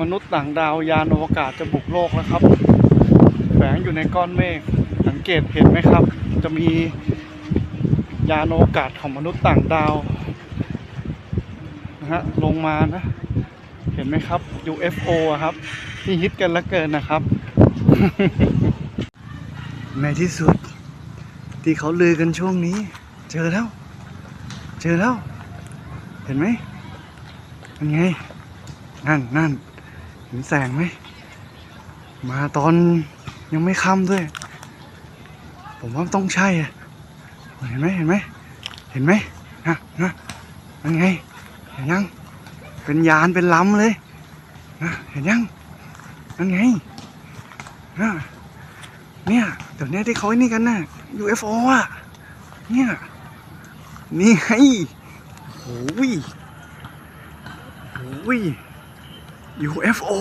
มนุษย์ต่างดาวยานอวกาศจะบุกโลกแล้วครับแฝงอยู่ในก้อนเมฆสังเกตเห็นไหมครับจะมียานอวกาศของมนุษย์ต่างดาวนะฮะลงมานะเห็นไหมครับ UFO อะครับที่ฮิตกันเหลือเกินนะครับ ในที่สุดที่เขาลือกันช่วงนี้เจอแล้วเห็นไหมเป็นไงนั่นเห็นแสงไหมมาตอนยังไม่ค่ำด้วยผมว่าต้องใช่อะเห็นไหมนะเป็นไงเห็นยังเป็นยานเป็นลำเลยนะเห็นยังนั่นไงนะเนี่ยเดี๋ยวนี้ที่เขาไอ้นี่กันน่ะ UFO อ่ะเนี่ยนี่ไงโอ้ย UFO